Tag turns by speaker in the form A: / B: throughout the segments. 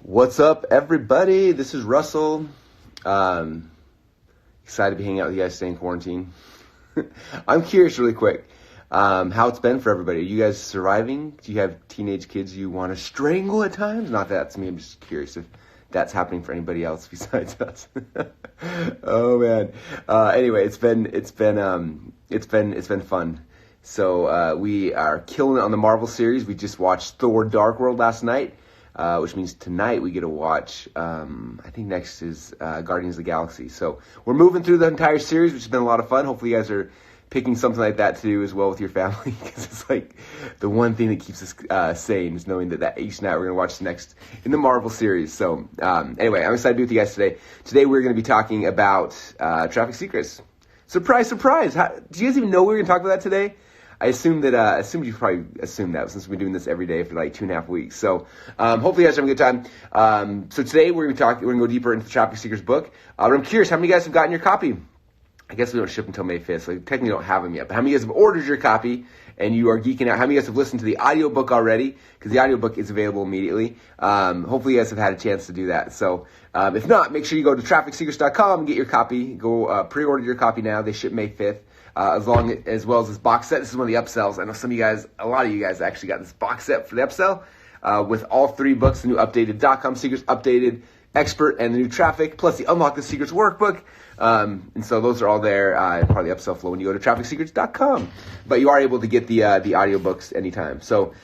A: What's up, everybody? This is Russell. Excited to be hanging out with you guys, staying in quarantine. I'm curious really quick how it's been for everybody. Are you guys surviving? Do you have teenage kids you want to strangle at times? Not that it's me. I'm just curious if that's happening for anybody else besides us. Oh man. Anyway, it's been fun. So we are killing it on the Marvel series. We just watched Thor: Dark World last night. Which means tonight we get to watch, I think next is Guardians of the Galaxy. So we're moving through the entire series, which has been a lot of fun. Hopefully you guys are picking something like that to do as well with your family, because it's like the one thing that keeps us sane is knowing that each night we're going to watch the next in the Marvel series. So anyway, I'm excited to be with you guys today. Today we're going to be talking about traffic secrets. Surprise, surprise! Do you guys even know we were going to talk about that today? I assumed you probably assumed that since we've been doing this every day for like 2.5 weeks. So hopefully you guys are having a good time. So today we're going to go deeper into the Traffic Seekers book. But I'm curious, how many of you guys have gotten your copy? I guess we don't ship until May 5th, so technically don't have them yet. But how many of you guys have ordered your copy and you are geeking out? How many of you guys have listened to the audiobook already? Because the audiobook is available immediately. Hopefully you guys have had a chance to do that. So if not, make sure you go to trafficseekers.com and get your copy. Go pre-order your copy now. They ship May 5th. As well as this box set. This is one of the upsells. I know a lot of you guys actually got this box set for the upsell with all 3 books, the new updated .com Secrets, updated Expert, and the new Traffic, plus the Unlock the Secrets workbook. And so those are all there, part of the upsell flow when you go to trafficseekers.com. But you are able to get the audiobooks anytime. So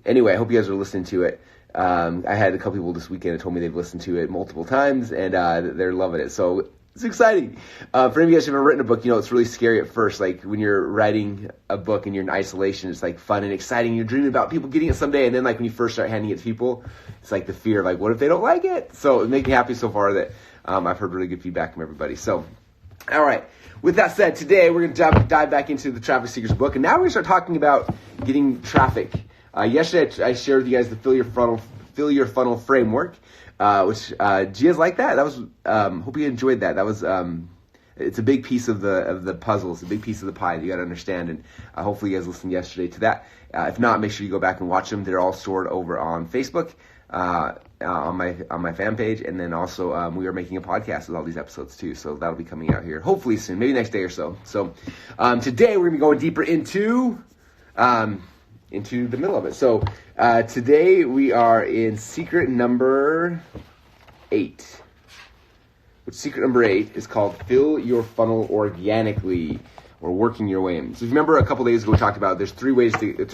A: anyway, I hope you guys are listening to it. I had a couple people this weekend that told me they've listened to it multiple times, and they're loving it. So it's exciting. For any of you guys who have ever written a book, you know it's really scary at first. Like when you're writing a book and you're in isolation, it's like fun and exciting. You're dreaming about people getting it someday. And then like when you first start handing it to people, it's like the fear of like, what if they don't like it? So it makes me happy so far that I've heard really good feedback from everybody. So, all right. With that said, today we're going to dive back into the Traffic Seekers book. And now we're going to start talking about getting traffic. Yesterday I shared with you guys the Fill Your Funnel framework. Which do you guys like that? That was hope you enjoyed that. That was it's a big piece of the puzzle. It's a big piece of the pie that you got to understand, and hopefully you guys listened yesterday to that. If not, make sure you go back and watch them. They're all stored over on Facebook on my fan page, and then also we are making a podcast with all these episodes too. So that'll be coming out here hopefully soon, maybe next day or so. So today we're gonna be going deeper into the middle of it. So today we are in secret number 8. Which secret number 8 is called Fill Your Funnel Organically, or working your way in. So if you remember a couple days ago we talked about there's 3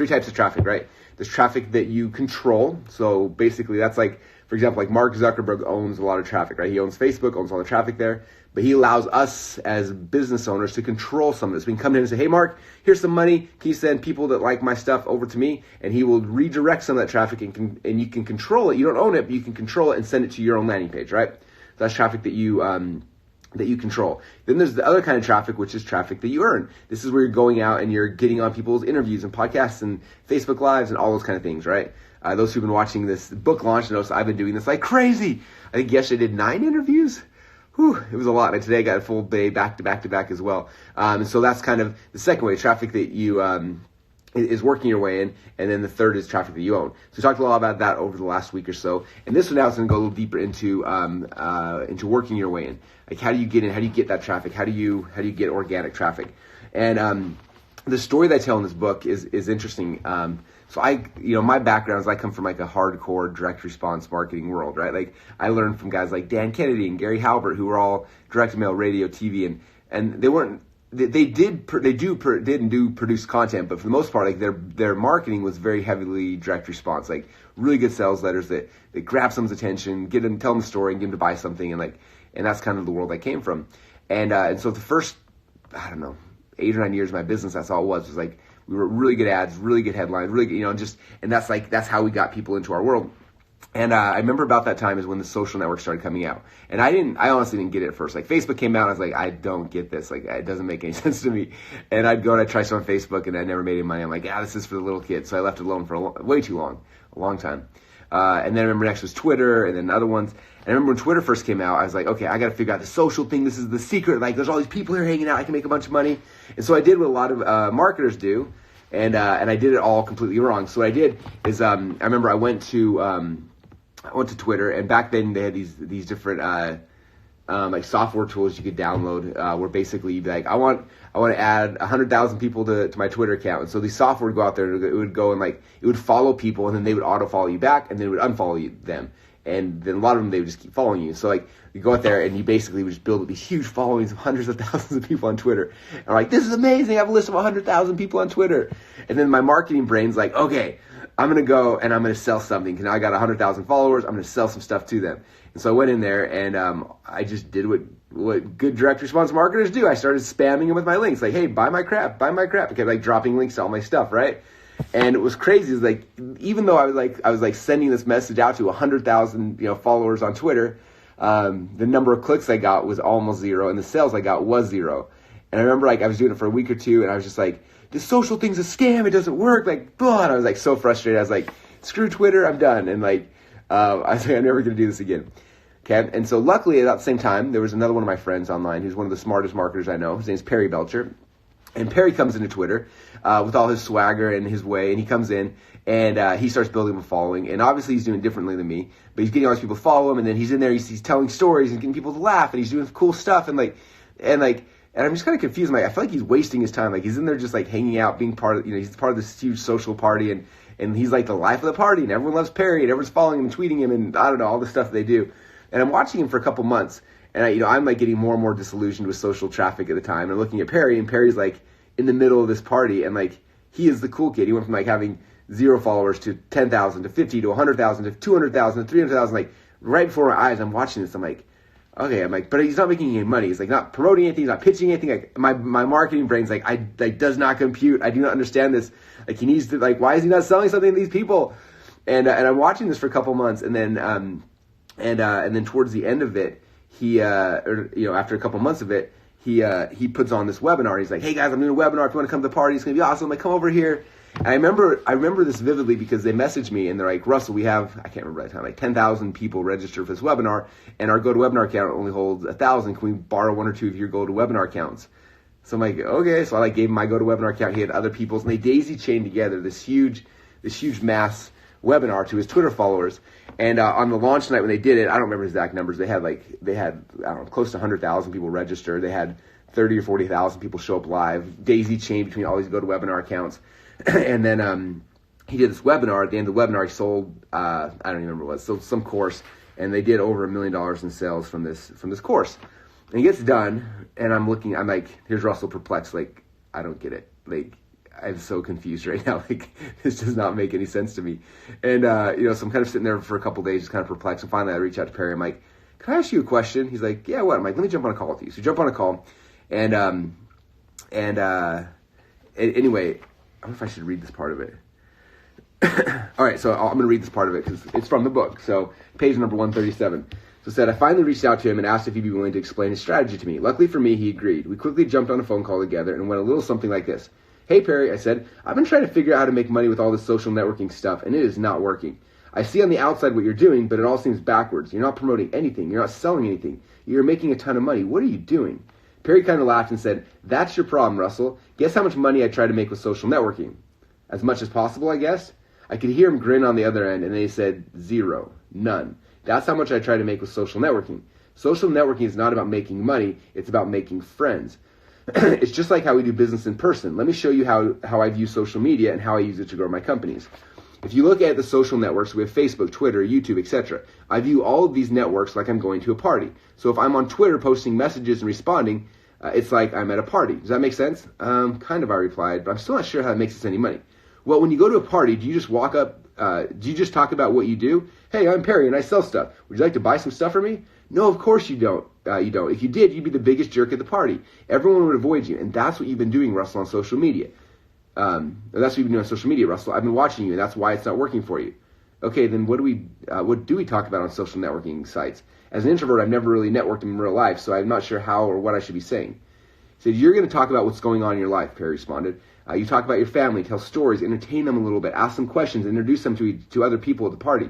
A: types of traffic, right? There's traffic that you control. So basically that's like, for example, like Mark Zuckerberg owns a lot of traffic, right? He owns Facebook, owns all the traffic there. But he allows us as business owners to control some of this. We can come to him and say, hey, Mark, here's some money. Can you send people that like my stuff over to me? And he will redirect some of that traffic and you can control it. You don't own it, but you can control it and send it to your own landing page, right? So that's traffic that you control. Then there's the other kind of traffic, which is traffic that you earn. This is where you're going out and you're getting on people's interviews and podcasts and Facebook Lives and all those kind of things, right? Those who've been watching this book launch notice I've been doing this like crazy. I think yesterday I did 9 interviews. Whew, it was a lot. And today I got a full day back to back as well. So that's kind of the second way, traffic that you is working your way in, and then the third is traffic that you own. So we talked a lot about that over the last week or so. And this one now is going to go a little deeper into working your way in. Like how do you get in? How do you get that traffic? How do you get organic traffic? And the story that I tell in this book is interesting. So my background is I come from like a hardcore direct response marketing world, right? Like I learned from guys like Dan Kennedy and Gary Halbert, who were all direct mail, radio, TV, and they weren't. They did produce content, but for the most part, like their marketing was very heavily direct response, like really good sales letters that grab someone's attention, tell them the story, and get them to buy something, and that's kind of the world I came from, and so the first 8 or 9 years of my business, that's all it was like we were really good ads, really good headlines, really good, and that's how we got people into our world. And I remember about that time is when the social networks started coming out. And I honestly didn't get it at first. Like Facebook came out and I was like, I don't get this. Like it doesn't make any sense to me. And I'd go and I'd try some on Facebook and I never made any money. I'm like, this is for the little kids. So I left it alone for way too long, a long time. And then I remember next was Twitter and then other ones. And I remember when Twitter first came out, I was like, okay, I got to figure out the social thing. This is the secret. Like there's all these people here hanging out. I can make a bunch of money. And so I did what a lot of marketers do. And I did it all completely wrong. So what I did is I remember I went to I went to Twitter, and back then they had these different like software tools you could download where basically you'd be like, I want to add 100,000 people to my Twitter account. And so these software would go out there and it would go and like, it would follow people and then they would auto follow you back and then it would unfollow them. And then a lot of them, they would just keep following you. So like, you go out there and you basically would just build these huge followings of hundreds of thousands of people on Twitter. And I'm like, this is amazing. I have a list of 100,000 people on Twitter. And then my marketing brain's like, okay, I'm going to go and I'm going to sell something. Because now I got 100,000 followers. I'm going to sell some stuff to them. And so I went in there and I just did what good direct response marketers do. I started spamming them with my links. Like, hey, buy my crap, buy my crap. I kept like dropping links to all my stuff, right? And it was crazy. It was like, even though I was sending this message out to 100,000, followers on Twitter, the number of clicks I got was almost zero, and the sales I got was zero. And I remember like I was doing it for a week or two, and I was just like, this social thing's a scam. It doesn't work. Like, blah. And I was like so frustrated. I was like, screw Twitter. I'm done. And like, I was like, I'm never going to do this again. Okay. And so luckily at that same time, there was another one of my friends online who's one of the smartest marketers I know. His name's Perry Belcher. And Perry comes into Twitter with all his swagger and his way, and he comes in and he starts building a following. And obviously he's doing it differently than me, but he's getting all these people to follow him, and then he's in there, he's telling stories and getting people to laugh, and he's doing cool stuff, and I'm just kind of confused. I'm like, I feel like he's wasting his time. Like he's in there just like hanging out, being part of, he's part of this huge social party, and he's like the life of the party, and everyone loves Perry, and everyone's following him and tweeting him, and I don't know, all the stuff they do. And I'm watching him for a couple months, and I'm like getting more and more disillusioned with social traffic at the time, and looking at Perry, and Perry's like in the middle of this party, and like he is the cool kid. He went from like having 0 followers to 10,000 to 50 to 100,000 to 200,000 to 300,000. Like right before my eyes, I'm watching this. I'm like, okay. I'm like, but he's not making any money. He's like not promoting anything. He's not pitching anything. Like my marketing brain's like, does not compute. I do not understand this. Like he needs to, like, why is he not selling something to these people? And I'm watching this for a couple months, and then towards the end of it, he after a couple months of it, he puts on this webinar. He's like, hey guys, I'm doing a webinar. If you want to come to the party, it's going to be awesome. I'm like, come over here. And I remember this vividly because they messaged me and they're like, Russell, we have, I can't remember at the time, like 10,000 people registered for this webinar, and our GoToWebinar account only holds 1,000. Can we borrow 1 or 2 of your GoToWebinar accounts? So I'm like, okay. So I like gave him my GoToWebinar account. He had other people's, and they daisy chained together this huge mass webinar to his Twitter followers. And on the launch night when they did it, I don't remember exact numbers. They had I don't know, close to 100,000 people register. They had 30 or 40,000 people show up live, daisy chained between all these GoToWebinar accounts. And then he did this webinar. At the end of the webinar, he sold I don't even remember what it was, sold some course, and they did over $1 million in sales from this course. And he gets done, and I'm like, here's Russell perplexed, like, I don't get it. Like, I'm so confused right now. Like, this does not make any sense to me. And, so I'm kind of sitting there for a couple days, just kind of perplexed. And finally, I reach out to Perry. I'm like, can I ask you a question? He's like, yeah, what? I'm like, let me jump on a call with you. So we jump on a call. And anyway, I don't know if I should read this part of it. All right, so I'm going to read this part of it because it's from the book. So page number 137. So it said, I finally reached out to him and asked if he'd be willing to explain his strategy to me. Luckily for me, he agreed. We quickly jumped on a phone call together and went a little something like this. Hey, Perry, I said, I've been trying to figure out how to make money with all this social networking stuff, and it is not working. I see on the outside what you're doing, but it all seems backwards. You're not promoting anything. You're not selling anything. You're making a ton of money. What are you doing? Perry kind of laughed and said, that's your problem, Russell. Guess how much money I try to make with social networking? As much as possible, I guess? I could hear him grin on the other end, and then he said, 0, none. That's how much I try to make with social networking. Social networking is not about making money. It's about making friends. It's just like how we do business in person. Let me show you how I view social media and how I use it to grow my companies. If you look at the social networks, we have Facebook, Twitter, YouTube, etc. I view all of these networks like I'm going to a party. So if I'm on Twitter posting messages and responding, it's like I'm at a party. Does that make sense? Kind of, I replied, but I'm still not sure how it makes us any money. Well, when you go to a party, do you just walk up, do you just talk about what you do? Hey, I'm Perry and I sell stuff. Would you like to buy some stuff from me? No, of course you don't. You don't. If you did, you'd be the biggest jerk at the party. Everyone would avoid you, and that's what you've been doing, Russell, on social media. That's what you've been doing on social media, Russell. I've been watching you, and that's why it's not working for you. Okay, then what do we talk about on social networking sites? As an introvert, I've never really networked in real life, so I'm not sure how or what I should be saying. He said, you're going to talk about what's going on in your life, Perry responded. You talk about your family, tell stories, entertain them a little bit, ask them questions, introduce them to other people at the party.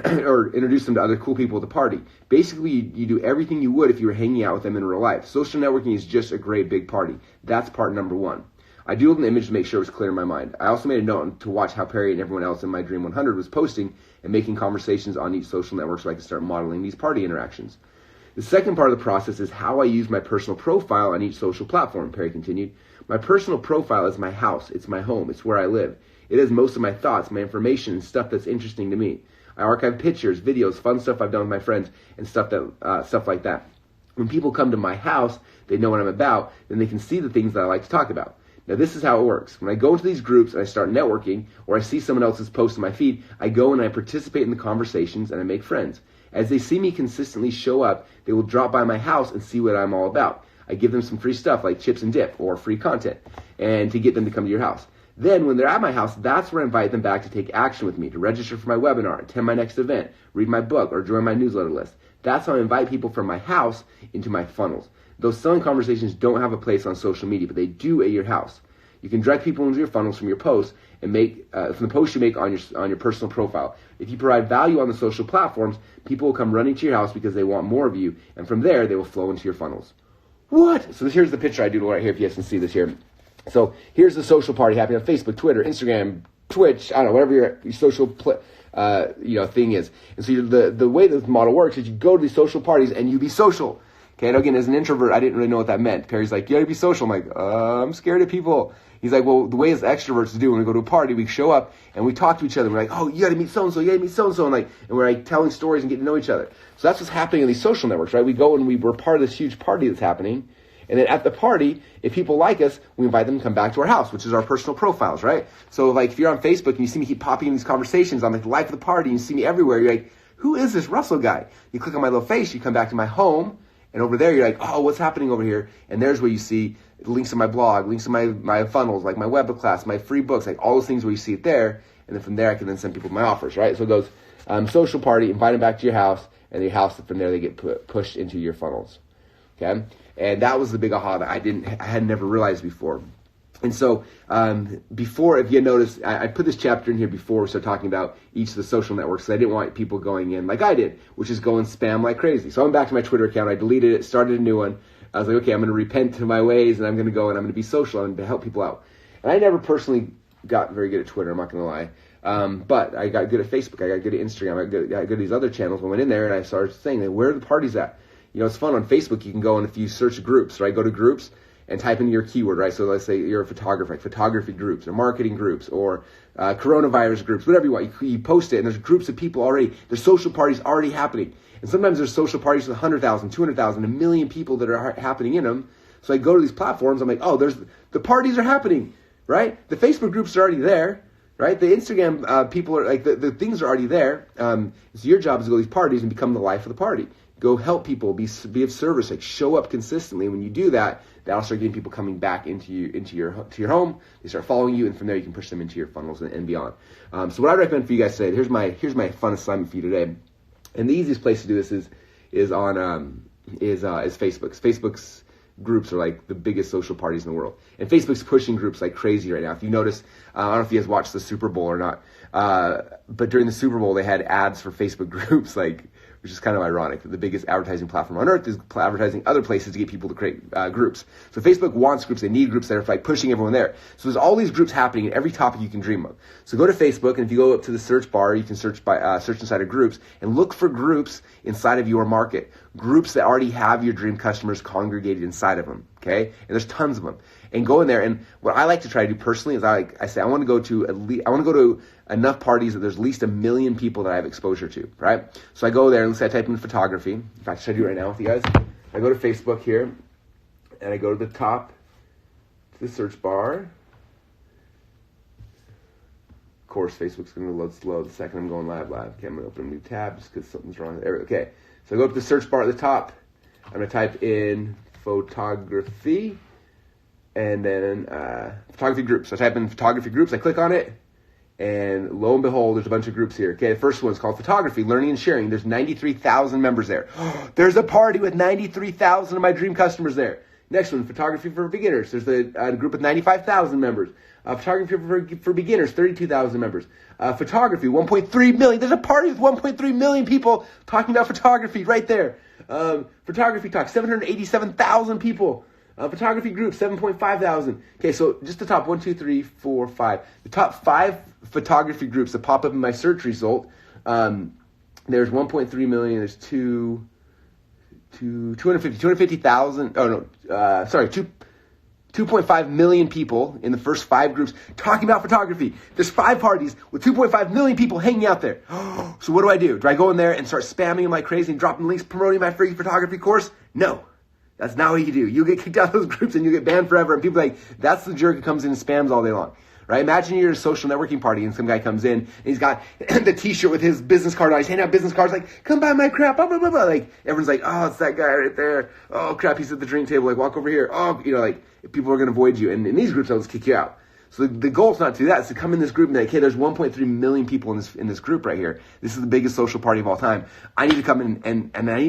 A: Or introduce them to other cool people at the party. Basically, you do everything you would if you were hanging out with them in real life. Social networking is just a great big party. That's part number 1. I doodled an image to make sure it was clear in my mind. I also made a note to watch how Perry and everyone else in my Dream 100 was posting and making conversations on each social network so I could start modeling these party interactions. The second part of the process is how I use my personal profile on each social platform, Perry continued. My personal profile is my house. It's my home. It's where I live. It has most of my thoughts, my information, and stuff that's interesting to me. I archive pictures, videos, fun stuff I've done with my friends, and stuff like that. When people come to my house, they know what I'm about, then they can see the things that I like to talk about. Now, this is how it works. When I go into these groups and I start networking, or I see someone else's post in my feed, I go and I participate in the conversations and I make friends. As they see me consistently show up, they will drop by my house and see what I'm all about. I give them some free stuff like chips and dip or free content, and to get them to come to your house. Then, when they're at my house, that's where I invite them back to take action with me, to register for my webinar, attend my next event, read my book, or join my newsletter list. That's how I invite people from my house into my funnels. Those selling conversations don't have a place on social media, but they do at your house. You can direct people into your funnels from your posts and from the posts you make on your personal profile. If you provide value on the social platforms, people will come running to your house because they want more of you, and from there they will flow into your funnels. What? So here's the picture I doodled right here. If you guys can see this here. So here's the social party happening on Facebook, Twitter, Instagram, Twitch. I don't know, whatever your social thing is. And so the way this model works is you go to these social parties and you be social. Okay, and again, as an introvert, I didn't really know what that meant. Perry's like, you gotta be social. I'm like, I'm scared of people. He's like, well, the way as extroverts do when we go to a party, we show up and we talk to each other. We're like, oh, you gotta meet so-and-so, you gotta meet so-and-so. And we're like telling stories and getting to know each other. So that's what's happening in these social networks, right? We go and we're part of this huge party that's happening. And then at the party, if people like us, we invite them to come back to our house, which is our personal profiles, right? So like if you're on Facebook and you see me keep popping in these conversations on like the life of the party, and you see me everywhere, you're like, who is this Russell guy? You click on my little face, you come back to my home, and over there you're like, oh, what's happening over here? And there's where you see links to my blog, links to my funnels, like my webbook class, my free books, like all those things where you see it there. And then from there I can then send people my offers, right? So it goes social party, invite them back to your house, and your house, from there they get pushed into your funnels, okay? And that was the big aha that I had never realized before. And so before, if you notice, I put this chapter in here before we started talking about each of the social networks, because I didn't want people going in like I did, which is go and spam like crazy. So I went back to my Twitter account, I deleted it, started a new one. I was like, okay, I'm going to repent to my ways, and I'm going to go and I'm going to be social, I'm going to help people out. And I never personally got very good at Twitter, I'm not going to lie. But I got good at Facebook, I got good at Instagram, I got good at these other channels. I went in there and I started saying, where are the parties at? You know, it's fun on Facebook. You can go and if you search groups, right? Go to groups and type in your keyword, right? So let's say you're a photographer, like photography groups or marketing groups or coronavirus groups, whatever you want. You post it and there's groups of people already. There's social parties already happening. And sometimes there's social parties with 100,000, 200,000, 1 million people that are happening in them. So I go to these platforms. I'm like, oh, the parties are happening, right? The Facebook groups are already there, right? The Instagram people are like, the things are already there. So your job is to go to these parties and become the life of the party. Go help people, be of service, like show up consistently. When you do that, that'll start getting people coming back into your home. They start following you, and from there you can push them into your funnels and beyond. So what I recommend for you guys today, here's my fun assignment for you today. And the easiest place to do this is Facebook. Facebook's groups are like the biggest social parties in the world, and Facebook's pushing groups like crazy right now. If you notice, I don't know if you guys watched the Super Bowl or not, but during the Super Bowl they had ads for Facebook groups, which is kind of ironic. The biggest advertising platform on earth is advertising other places to get people to create groups. So Facebook wants groups. They need groups that are like pushing everyone there. So there's all these groups happening in every topic you can dream of. So go to Facebook, and if you go up to the search bar, you can search inside of groups and look for groups inside of your market. Groups that already have your dream customers congregated inside of them, okay? And there's tons of them. And go in there, and what I like to try to do personally is I want to go to enough parties that there's at least 1 million people that I have exposure to, right? So I go there, and let's say I type in photography. In fact, should I do it right now with you guys? I go to Facebook here, and I go to the top, to the search bar. Of course, Facebook's going to load slow the second I'm going live. Okay, I'm going to open a new tab just because something's wrong there. Okay, so I go up to the search bar at the top. I'm going to type in photography. And then photography groups. So I type in photography groups, I click on it, and lo and behold, there's a bunch of groups here. Okay, the first one's called Photography, Learning and Sharing. There's 93,000 members there. There's a party with 93,000 of my dream customers there. Next one, Photography for Beginners. There's a group with 95,000 members. Photography for Beginners, 32,000 members. Photography, 1.3 million. There's a party with 1.3 million people talking about photography right there. Photography Talk, 787,000 people. Photography group, 7.5 thousand. Okay, so just the top 1, 2, 3, 4, 5. The top 5 photography groups that pop up in my search result. There's 1.3 million. There's 250,000. Oh no, sorry, 2.5 million people in the first 5 groups talking about photography. There's 5 parties with 2.5 million people hanging out there. So what do? Do I go in there and start spamming them like crazy and dropping links promoting my free photography course? No. That's not what you do. You'll get kicked out of those groups and you'll get banned forever. And people are like, that's the jerk who comes in and spams all day long. Right? Imagine you're at a social networking party and some guy comes in and he's got the t-shirt with his business card on. He's handing out business cards like, come buy my crap, blah, blah, blah, blah. Like, everyone's like, oh, it's that guy right there. Oh, crap, he's at the drink table. Like, walk over here. Oh, like, people are going to avoid you. And in these groups, they'll just kick you out. So the goal is not to do that. It's to come in this group and be like, hey, there's 1.3 million people in this group right here. This is the biggest social party of all time. I need to come in and I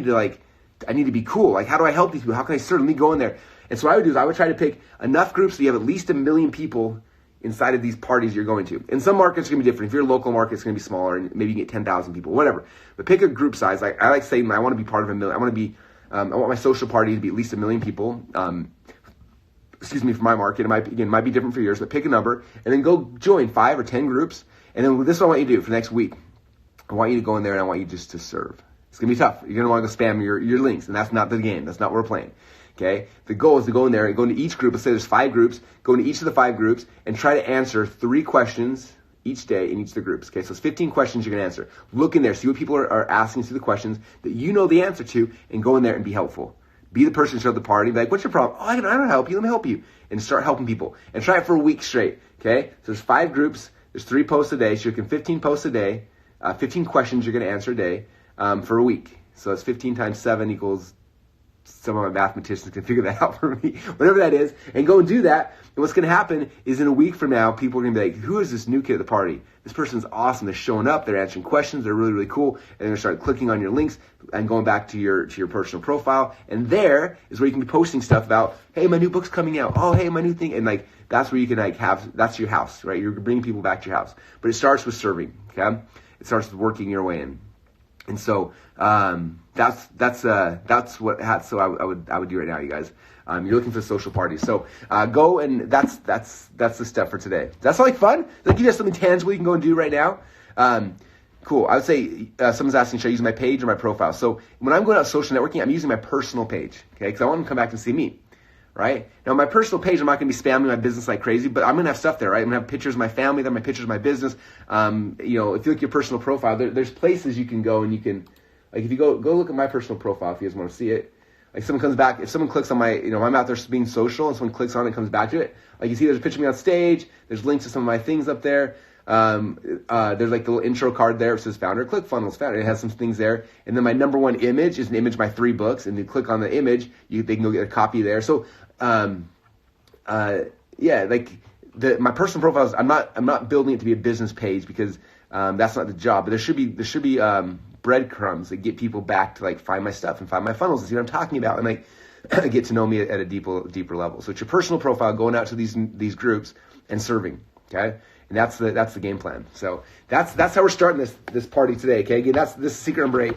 A: need to be cool. Like, how do I help these people? How can I serve? Let me go in there. And so what I would do is I would try to pick enough groups so you have at least 1 million people inside of these parties you're going to. In some markets, it's going to be different. If you're a local market, it's going to be smaller, and maybe you get 10,000 people, whatever. But pick a group size. Like I like saying, I want to be part of 1 million. I want my social party to be at least 1 million people. For my market, it might be different for yours, but pick a number and then go join 5 or 10 groups. And then this is what I want you to do for the next week. I want you to go in there and I want you just to serve. It's going to be tough. You're going to want to go spam your links, and that's not the game. That's not what we're playing. Okay? The goal is to go in there and go into each group. Let's say there's 5 groups. Go into each of the 5 groups and try to answer 3 questions each day in each of the groups. Okay? So it's 15 questions you're going to answer. Look in there. See what people are asking. See the questions that you know the answer to, and go in there and be helpful. Be the person who showed the party. Be like, what's your problem? Oh, I don't know how to help you. Let me help you. And start helping people. And try it for a week straight. Okay? So there's 5 groups. There's 3 posts a day. So you're looking 15 posts a day. 15 questions you're going to answer a day for a week. So that's 15 times 7 equals, some of my mathematicians can figure that out for me, whatever that is, and go and do that. And what's going to happen is in a week from now, people are going to be like, who is this new kid at the party? This person's awesome. They're showing up. They're answering questions. They're really, really cool. And they're going to start clicking on your links and going back to your personal profile. And there is where you can be posting stuff about, hey, my new book's coming out. Oh, hey, my new thing. And like, that's where you can that's your house, right? You're bringing people back to your house. But it starts with serving, okay? It starts with working your way in. And so that's what I would do right now, you guys. You're looking for social parties, so go, and that's the step for today. Does that sound like fun? Does that give you something tangible you can go and do right now? Cool. I would say someone's asking, should I use my page or my profile? So when I'm going out social networking, I'm using my personal page, okay? Because I want them to come back and see me. Right? Now, my personal page, I'm not going to be spamming my business like crazy, but I'm going to have stuff there, right? I'm going to have pictures of my family, then my pictures of my business. If you look at your personal profile, there's places you can go and you can, like if you go look at my personal profile if you guys want to see it. Like someone comes back, if someone clicks on my, I'm out there being social and someone clicks on it and comes back to it. Like you see there's a picture of me on stage, there's links to some of my things up there. There's like the little intro card there. It says founder, ClickFunnels, founder. It has some things there. And then my number 1 image is an image of my 3 books. And you click on the image, they can go get a copy there. So, my personal profile is, I'm not building it to be a business page because, that's not the job, but there should be breadcrumbs that get people back to like find my stuff and find my funnels and see what I'm talking about and like get to know me at a deeper level. So it's your personal profile going out to these groups and serving. Okay. And that's the game plan. So that's how we're starting this party today. Okay. Again, this is secret number 8.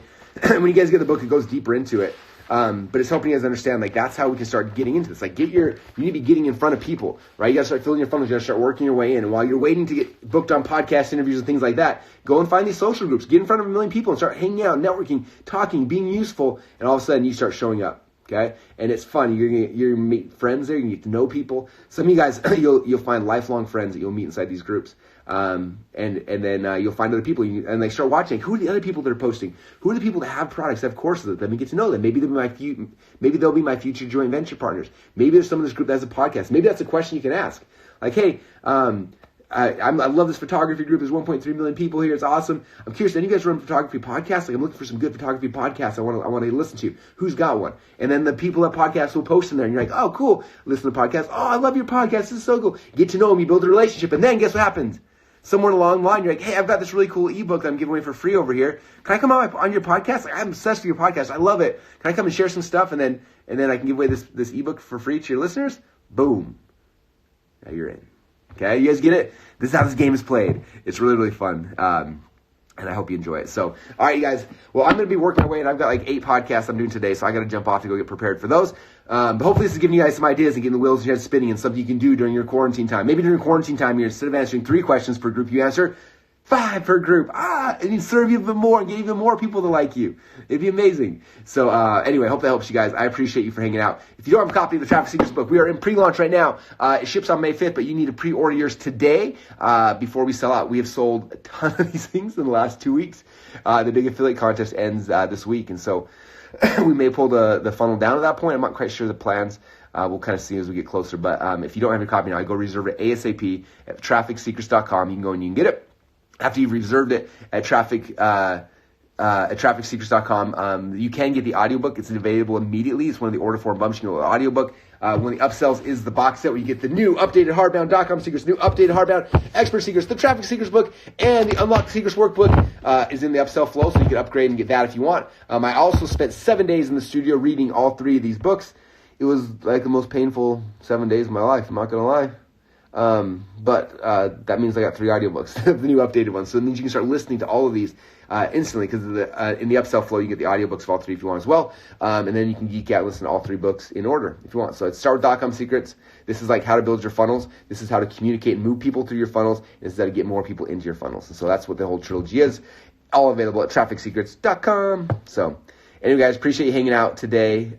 A: When you guys get the book, it goes deeper into it. But it's helping you guys understand, like, that's how we can start getting into this. Like, you need to be getting in front of people, right? You got to start filling your funnels. You got to start working your way in. And while you're waiting to get booked on podcast interviews and things like that, go and find these social groups. Get in front of 1 million people and start hanging out, networking, talking, being useful. And all of a sudden, you start showing up, okay? And it's fun. You're going to meet friends there. You're going to get to know people. Some of you guys, you'll find lifelong friends that you'll meet inside these groups. And then you'll find other people and they start watching. Who are the other people that are posting? Who are the people that have products, that have courses that let me get to know them? Maybe they'll be my future joint venture partners. Maybe there's someone in this group that has a podcast. Maybe that's a question you can ask. Like, hey, I love this photography group. There's 1.3 million people here. It's awesome. I'm curious. Any of you guys run photography podcasts? Like, I'm looking for some good photography podcasts. I want to listen to. Who's got one? And then the people at podcasts will post in there, and you're like, oh, cool. Listen to the podcast. Oh, I love your podcast. This is so cool. Get to know them. You build a relationship, and then guess what happens? Somewhere along the line, you're like, hey, I've got this really cool ebook that I'm giving away for free over here. Can I come on your podcast? Like, I'm obsessed with your podcast. I love it. Can I come and share some stuff, and then I can give away this ebook for free to your listeners? Boom. Now you're in. Okay, you guys get it? This is how this game is played. It's really, really fun. And I hope you enjoy it. So, all right, you guys. Well, I'm going to be working away, and I've got like 8 podcasts I'm doing today, so I got to jump off to go get prepared for those. But hopefully this is giving you guys some ideas and getting the wheels in your head spinning and something you can do during your quarantine time. Maybe during quarantine time, instead of answering 3 questions per group, you answer 5 per group. And you serve even more and get even more people to like you. It'd be amazing. So anyway, hope that helps you guys. I appreciate you for hanging out. If you don't have a copy of the Traffic Secrets book, we are in pre-launch right now. It ships on May 5th, but you need to pre-order yours today before we sell out. We have sold a ton of these things in the last 2 weeks. The big affiliate contest ends this week, and so we may pull the funnel down at that point. I'm not quite sure the plans. We'll kind of see as we get closer. But if you don't have your copy now, I go reserve it ASAP at trafficsecrets.com. You can go and you can get it. After you've reserved it at trafficsecrets.com, you can get the audiobook. It's available immediately. It's one of the order form bumps. You can go with the audiobook. One of the upsells is the box set where you get the new updated hardbound .com secrets, new updated hardbound expert secrets, the Traffic Secrets book, and the Unlock the Secrets workbook is in the upsell flow, so you can upgrade and get that if you want. I also spent 7 days in the studio reading all 3 of these books. It was like the most painful 7 days of my life, I'm not going to lie. But that means I got 3 audiobooks, the new updated ones. So it means you can start listening to all of these instantly, because in the upsell flow, you get the audiobooks of all 3 if you want as well. And then you can geek out and listen to all 3 books in order if you want. So it's start with .com secrets. This is like how to build your funnels. This is how to communicate and move people through your funnels. And this is how to get more people into your funnels. And so that's what the whole trilogy is. All available at trafficsecrets.com. So anyway, guys, appreciate you hanging out today.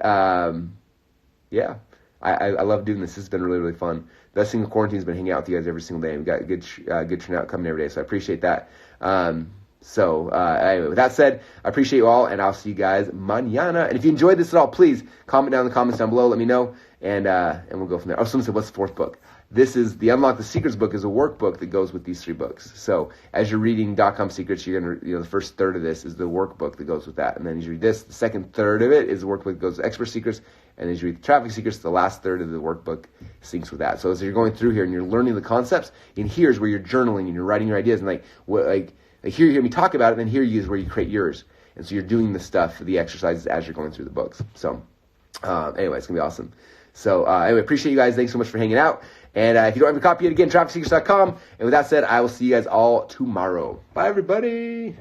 A: Yeah, I love doing this. This has been really, really fun. The best thing in quarantine has been hanging out with you guys every single day. We've got a good turnout coming every day, so I appreciate that. Anyway, with that said, I appreciate you all, and I'll see you guys mañana. And if you enjoyed this at all, please comment down in the comments down below. Let me know, and we'll go from there. Oh, someone said, what's the 4th book? This is the Unlock the Secrets book is a workbook that goes with these 3 books. So as you're reading .com secrets, you're going to, the first third of this is the workbook that goes with that. And then as you read this, the second third of it is the workbook that goes with expert secrets. And as you read the Traffic Secrets, the last third of the workbook syncs with that. So as you're going through here and you're learning the concepts, and here's where you're journaling and you're writing your ideas, and here you hear me talk about it, and then here is where you create yours. And so you're doing the stuff, the exercises as you're going through the books. So anyway, it's going to be awesome. So anyway, appreciate you guys. Thanks so much for hanging out. And if you don't have a copy yet, again, trafficsecrets.com. And with that said, I will see you guys all tomorrow. Bye, everybody.